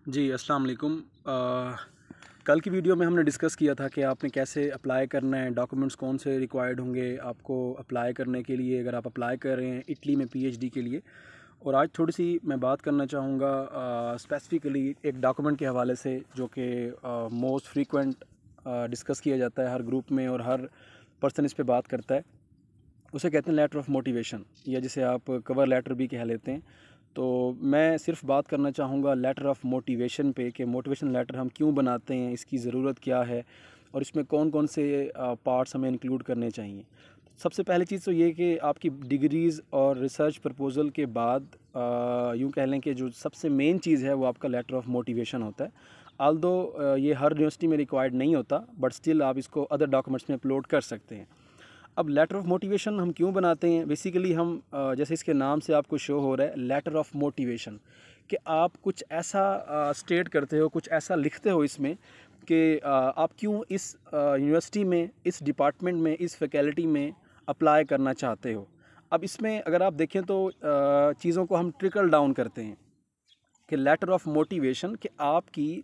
जी, अस्सलाम वालेकुम। कल की वीडियो में हमने डिस्कस किया था कि आपने कैसे अप्लाई करना है, डॉक्यूमेंट्स कौन से रिक्वायर्ड होंगे आपको अप्लाई करने के लिए, अगर आप अप्लाई कर रहे हैं इटली में पीएचडी के लिए। और आज थोड़ी सी मैं बात करना चाहूँगा स्पेसिफ़िकली एक डॉक्यूमेंट के हवाले से जो कि मोस्ट फ्रीक्वेंट डिस्कस किया जाता है हर ग्रुप में और हर पर्सन इस पे बात करता है। उसे कहते हैं लेटर ऑफ़ मोटिवेशन, या जिसे आप कवर लेटर भी कह लेते हैं। तो मैं सिर्फ बात करना चाहूँगा लेटर ऑफ़ मोटिवेशन पे कि मोटिवेशन लेटर हम क्यों बनाते हैं, इसकी ज़रूरत क्या है और इसमें कौन कौन से पार्ट्स हमें इंक्लूड करने चाहिए। सबसे पहली चीज़ तो ये कि आपकी डिग्रीज़ और रिसर्च प्रपोज़ल के बाद यूँ कह लें कि जो सबसे मेन चीज़ है वो आपका लेटर ऑफ़ मोटिवेशन होता है। ऑल्दो ये हर यूनिवर्सिटी में रिक्वायर्ड नहीं होता, बट स्टिल आप इसको अदर डॉक्यूमेंट्स में अपलोड कर सकते हैं। अब लेटर ऑफ़ मोटिवेशन हम क्यों बनाते हैं? बेसिकली हम जैसे इसके नाम से आपको शो हो रहा है लेटर ऑफ़ मोटिवेशन, कि आप कुछ ऐसा स्टेट करते हो, कुछ ऐसा लिखते हो इसमें कि आप क्यों इस यूनिवर्सिटी में, इस डिपार्टमेंट में, इस फैकल्टी में अप्लाई करना चाहते हो। अब इसमें अगर आप देखें तो चीज़ों को हम ट्रिकल डाउन करते हैं कि लेटर ऑफ़ मोटिवेशन, कि आपकी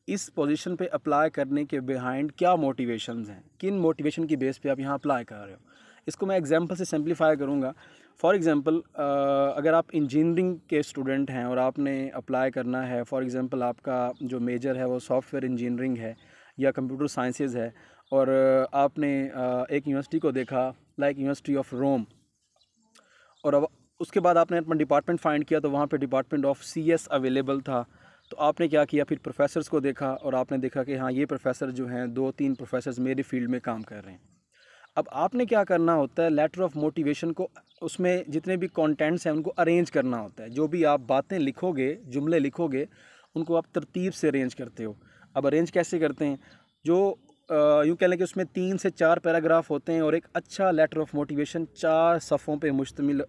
इस पोजीशन पे अप्लाई करने के बिहाइंड क्या मोटिवेशंस हैं, किन मोटिवेशन की बेस पे आप यहाँ अप्लाई कर रहे हो। इसको मैं एग्जांपल से सिंपलीफाई करूँगा। फॉर एग्जांपल अगर आप इंजीनियरिंग के स्टूडेंट हैं और आपने अप्लाई करना है, फॉर एग्जांपल आपका जो मेजर है वो सॉफ्टवेयर इंजीनियरिंग है या कंप्यूटर साइंसेज है, और आपने एक यूनिवर्सिटी को देखा लाइक यूनिवर्सिटी ऑफ रोम, और अब उसके बाद आपने अपना डिपार्टमेंट फाइंड किया तो वहाँ पे डिपार्टमेंट ऑफ सीएस अवेलेबल था। तो आपने क्या किया, फिर प्रोफेसर्स को देखा और आपने देखा कि हाँ, ये प्रोफेसर जो हैं, 2-3 प्रोफेसर्स मेरे फील्ड में काम कर रहे हैं। अब आपने क्या करना होता है, लेटर ऑफ मोटिवेशन को, उसमें जितने भी कंटेंट्स हैं उनको अरेंज करना होता है। जो भी आप बातें लिखोगे, जुमले लिखोगे, उनको आप तरतीब से अरेंज करते हो। अब अरेंज कैसे करते हैं? जो यूँ कह लें कि उसमें 3 से 4 पैराग्राफ होते हैं और एक अच्छा लेटर ऑफ मोटिवेशन 4 सफ़ों पे मुश्तमिल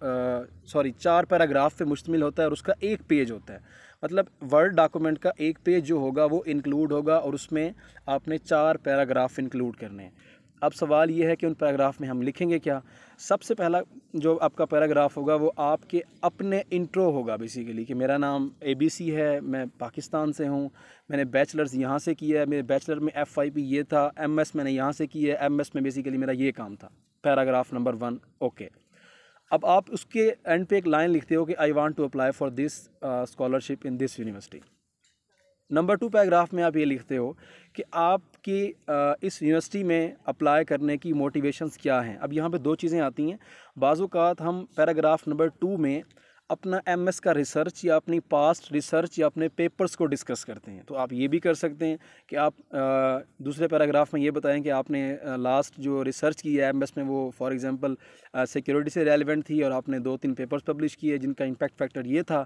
4 पैराग्राफ पे मुश्तमिल होता है और उसका एक पेज होता है। मतलब वर्ड डॉक्यूमेंट का एक पेज जो होगा वो इंक्लूड होगा और उसमें आपने 4 पैराग्राफ इंक्लूड करने हैं। अब सवाल ये है कि उन पैराग्राफ में हम लिखेंगे क्या? सबसे पहला जो आपका पैराग्राफ होगा वो आपके अपने इंट्रो होगा, बेसिकली कि मेरा नाम एबीसी है, मैं पाकिस्तान से हूँ, मैंने बैचलर्स यहाँ से किया है, मेरे बैचलर में एफआईपी ये था, एमएस मैंने यहाँ से किया है, एमएस में बेसिकली मेरा ये काम था। Paragraph number 1, okay. अब आप उसके एंड पे एक लाइन लिखते हो कि I want to apply for this scholarship in this university. Number 2 paragraph में आप ये लिखते हो कि आपकी इस यूनिवर्सिटी में अप्लाई करने की मोटिवेशंस क्या हैं। अब यहाँ पे 2 चीज़ें आती हैं। बाज़-औक़ात हम पैराग्राफ नंबर 2 में अपना एमएस का रिसर्च या अपनी पास्ट रिसर्च या अपने पेपर्स को डिस्कस करते हैं। तो आप ये भी कर सकते हैं कि आप दूसरे पैराग्राफ में ये बताएं कि आपने लास्ट जो रिसर्च की है एमएस में वो फॉर एग्ज़ाम्पल सिक्योरिटी से रेलेवेंट थी और आपने 2-3 पेपर्स पब्लिश किए जिनका इम्पैक्ट फैक्टर ये था,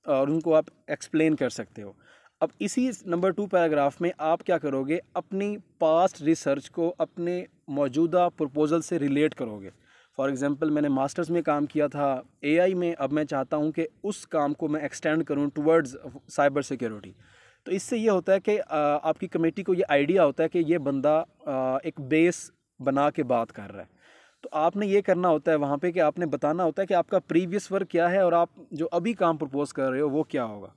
और उनको आप एक्सप्लेन कर सकते हो। अब इसी नंबर 2 पैराग्राफ में आप क्या करोगे, अपनी पास्ट रिसर्च को अपने मौजूदा प्रपोज़ल से रिलेट करोगे। फॉर एग्ज़ाम्पल मैंने मास्टर्स में काम किया था एआई में, अब मैं चाहता हूँ कि उस काम को मैं एक्सटेंड करूँ टुवर्ड्स साइबर सिक्योरिटी। तो इससे ये होता है कि आपकी कमेटी को ये आइडिया होता है कि ये बंदा एक बेस बना के बात कर रहा है। तो आपने ये करना होता है वहाँ पे कि आपने बताना होता है कि आपका प्रीवियस वर्क क्या है और आप जो अभी काम प्रपोज़ कर रहे हो वो क्या होगा।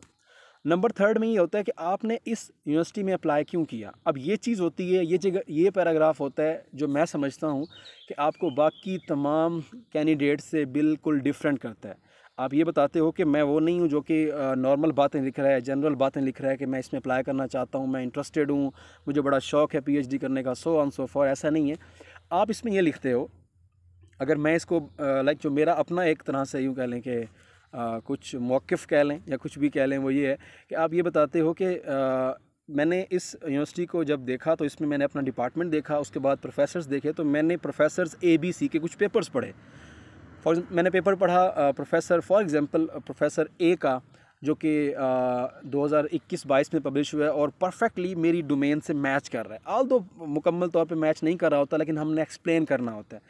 नंबर 3 में ये होता है कि आपने इस यूनिवर्सिटी में अप्लाई क्यों किया। अब ये चीज़ होती है, ये जगह, ये पैराग्राफ होता है जो मैं समझता हूँ कि आपको बाकी तमाम कैंडिडेट से बिल्कुल डिफरेंट करता है। आप ये बताते हो कि मैं वो नहीं हूँ जो कि नॉर्मल बातें लिख रहा है, जनरल बातें लिख रहा है कि मैं इसमें अप्लाई करना चाहता हूँ, मैं इंटरेस्टेड हूँ, मुझे बड़ा शौक़ है पीएचडी करने का, सो ऑन सो फॉर। ऐसा नहीं है। आप इसमें ये लिखते हो, अगर मैं इसको लाइक जो मेरा अपना एक तरह से यूँ कह लें कि कुछ मौक़िफ़ कह लें या कुछ भी कह लें, वो ये है कि आप ये बताते हो कि मैंने इस यूनिवर्सिटी को जब देखा तो इसमें मैंने अपना डिपार्टमेंट देखा, उसके बाद प्रोफेसर्स देखे, तो मैंने प्रोफेसर्स एबीसी के कुछ पेपर्स पढ़े। मैंने पेपर पढ़ा professor for example professor A का, जो कि 2021-22 में पब्लिश हुआ है और परफेक्टली मेरी डोमेन से मैच कर रहा है। ऑल्दो मुकम्मल तौर पे मैच नहीं कर रहा होता, लेकिन हमने एक्सप्लेन करना होता है।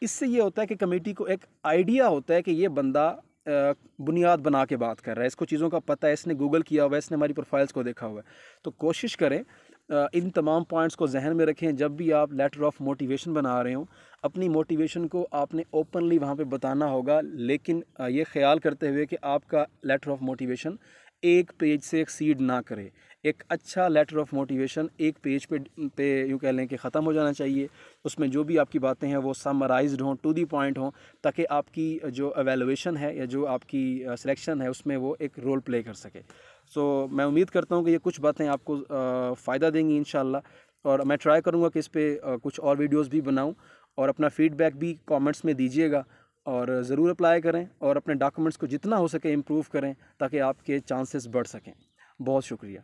इससे ये होता है कि कमेटी को एक आइडिया होता है कि ये बंदा बुनियाद बना के बात कर रहा है, इसको चीज़ों का पता है, इसने गूगल किया हुआ है, इसने हमारी प्रोफाइल्स को देखा हुआ है। तो कोशिश करें इन तमाम पॉइंट्स को जहन में रखें जब भी आप लेटर ऑफ़ मोटिवेशन बना रहे हो। अपनी मोटिवेशन को आपने ओपनली वहाँ पे बताना होगा, लेकिन ये ख्याल करते हुए कि आपका लेटर ऑफ़ मोटिवेशन एक पेज से एक्सीड ना करे। एक अच्छा लेटर ऑफ मोटिवेशन एक पेज पे यूँ कह लें कि ख़त्म हो जाना चाहिए। उसमें जो भी आपकी बातें हैं वो समराइज्ड हों, टू दी पॉइंट हों, ताकि आपकी जो एवेलुएशन है या जो आपकी सिलेक्शन है उसमें वो एक रोल प्ले कर सके। सो मैं उम्मीद करता हूँ कि ये कुछ बातें आपको फ़ायदा देंगी इंशाल्लाह, और मैं ट्राई करूँगा कि इस पे कुछ और वीडियोज़ भी बनाऊँ, और अपना फ़ीडबैक भी कमेंट्स में दीजिएगा, और ज़रूर अप्लाई करें और अपने डॉक्यूमेंट्स को जितना हो सके इम्प्रूव करें ताकि आपके चांसेस बढ़ सकें। बहुत शुक्रिया।